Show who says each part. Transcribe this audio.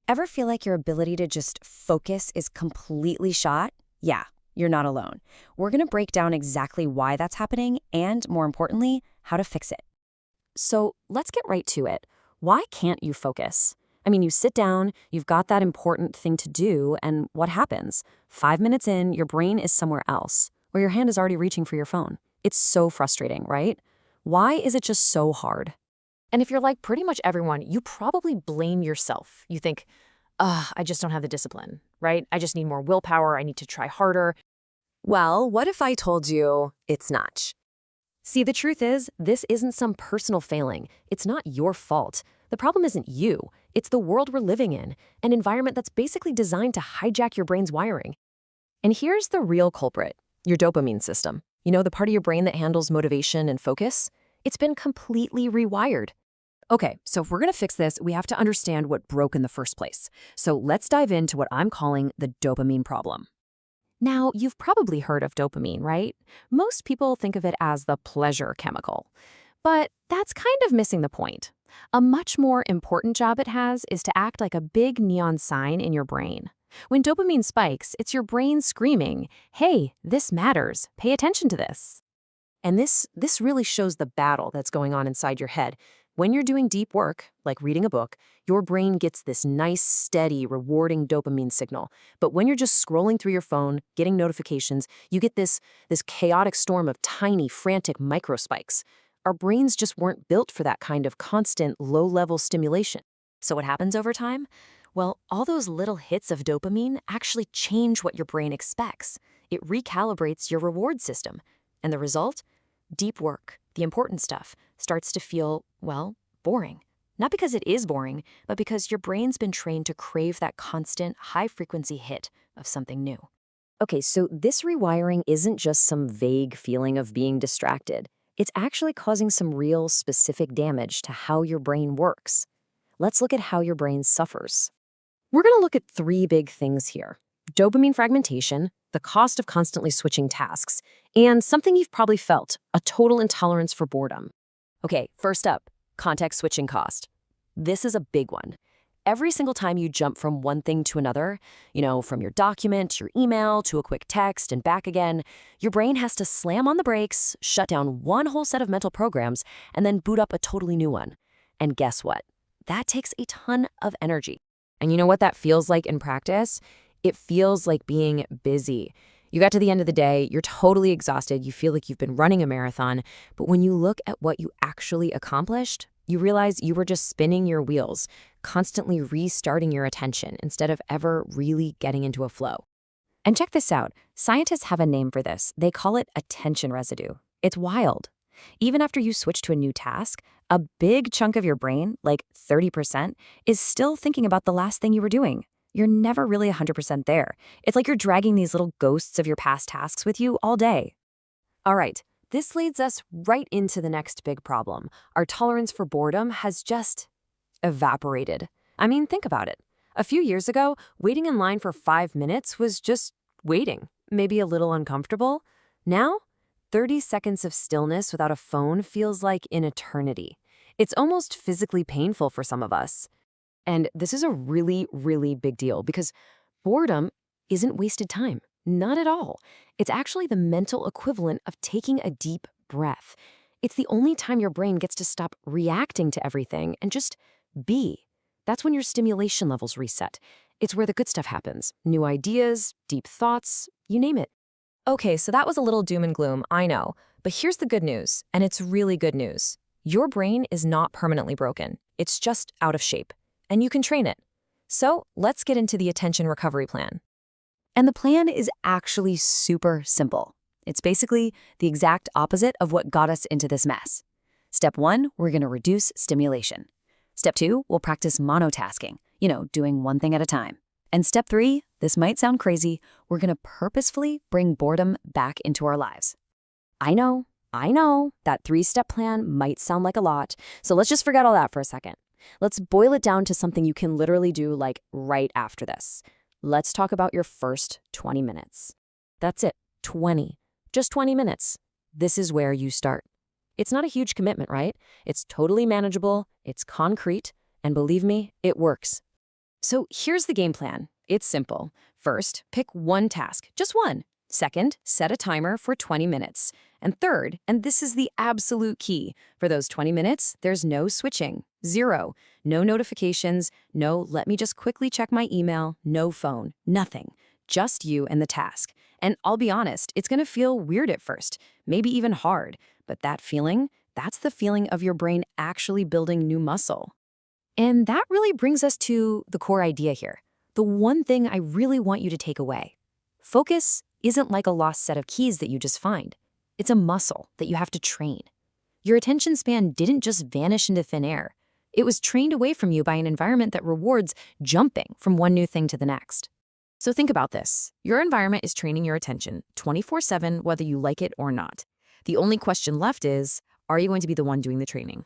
Speaker 1: Ever feel like your ability to just focus is completely shot? Yeah, you're not alone. We're going to break down exactly why that's happening and, more importantly, how to fix it. So let's get right to it. Why can't you focus? I mean, you sit down, you've got that important thing to do, and what happens? 5 minutes in, your brain is somewhere else, or your hand is already reaching for your phone. It's so frustrating, right? Why is it just so hard?
Speaker 2: And if you're like pretty much everyone, you probably blame yourself. You think, I just don't have the discipline, right? I just need more willpower. I need to try harder.
Speaker 3: Well, what if I told you it's not? See, the truth is, this isn't some personal failing. It's not your fault. The problem isn't you. It's the world we're living in, an environment that's basically designed to hijack your brain's wiring. And here's the real culprit, your dopamine system. You know, the part of your brain that handles motivation and focus? It's been completely rewired. Okay, so if we're going to fix this, we have to understand what broke in the first place. So let's dive into what I'm calling the dopamine problem. Now, you've probably heard of dopamine, right? Most people think of it as the pleasure chemical. But that's kind of missing the point. A much more important job it has is to act like a big neon sign in your brain. When dopamine spikes, it's your brain screaming, hey, this matters, pay attention to this. And this really shows the battle that's going on inside your head. When you're doing deep work, like reading a book, your brain gets this nice, steady, rewarding dopamine signal. But when you're just scrolling through your phone, getting notifications, you get this chaotic storm of tiny, frantic microspikes. Our brains just weren't built for that kind of constant, low-level stimulation. So what happens over time? Well, all those little hits of dopamine actually change what your brain expects. It recalibrates your reward system. And the result? Deep work, the important stuff, starts to feel, well, boring. Not because it is boring, but because your brain's been trained to crave that constant, high-frequency hit of something new. Okay, so this rewiring isn't just some vague feeling of being distracted. It's actually causing some real, specific damage to how your brain works. Let's look at how your brain suffers. We're going to look at three big things here: dopamine fragmentation, the cost of constantly switching tasks, and something you've probably felt, a total intolerance for boredom. Okay, first up, context switching cost. This is a big one. Every single time you jump from one thing to another, from your document, your email, to a quick text and back again, your brain has to slam on the brakes, shut down one whole set of mental programs, and then boot up a totally new one. And guess what? That takes a ton of energy. And you know what that feels like in practice? It feels like being busy. You got to the end of the day, you're totally exhausted, you feel like you've been running a marathon, but when you look at what you actually accomplished, you realize you were just spinning your wheels, constantly restarting your attention instead of ever really getting into a flow. And check this out, scientists have a name for this. They call it attention residue. It's wild. Even after you switch to a new task, a big chunk of your brain, like 30%, is still thinking about the last thing you were doing. You're never really 100% there. It's like you're dragging these little ghosts of your past tasks with you all day. All right, this leads us right into the next big problem. Our tolerance for boredom has just evaporated. I mean, think about it. A few years ago, waiting in line for 5 minutes was just waiting, maybe a little uncomfortable. Now, 30 seconds of stillness without a phone feels like an eternity. It's almost physically painful for some of us. And this is a really, really big deal because boredom isn't wasted time. Not at all. It's actually the mental equivalent of taking a deep breath. It's the only time your brain gets to stop reacting to everything and just be. That's when your stimulation levels reset. It's where the good stuff happens. New ideas, deep thoughts, you name it. Okay, so that was a little doom and gloom, I know. But here's the good news, and it's really good news. Your brain is not permanently broken. It's just out of shape. And you can train it. So let's get into the attention recovery plan. And the plan is actually super simple. It's basically the exact opposite of what got us into this mess. Step 1, we're going to reduce stimulation. Step 2, we'll practice monotasking, doing one thing at a time. And step 3, this might sound crazy, we're going to purposefully bring boredom back into our lives. I know, that 3-step plan might sound like a lot, so let's just forget all that for a second. Let's boil it down to something you can literally do like right after this. Let's talk about your first 20 minutes. That's it, 20. Just 20 minutes. This is where you start. It's not a huge commitment, right? It's totally manageable, it's concrete, and believe me, it works.
Speaker 1: So here's the game plan. It's simple. First, pick one task, just one. Second, set a timer for 20 minutes. And third, and this is the absolute key, for those 20 minutes, there's no switching. Zero. No notifications, no let me just quickly check my email, no phone, nothing. Just you and the task. And I'll be honest, it's gonna feel weird at first, maybe even hard. But that feeling, that's the feeling of your brain actually building new muscle.
Speaker 2: And that really brings us to the core idea here. The one thing I really want you to take away. Focus isn't like a lost set of keys that you just find. It's a muscle that you have to train. Your attention span didn't just vanish into thin air. It was trained away from you by an environment that rewards jumping from one new thing to the next. So think about this. Your environment is training your attention 24/7, whether you like it or not. The only question left is, are you going to be the one doing the training?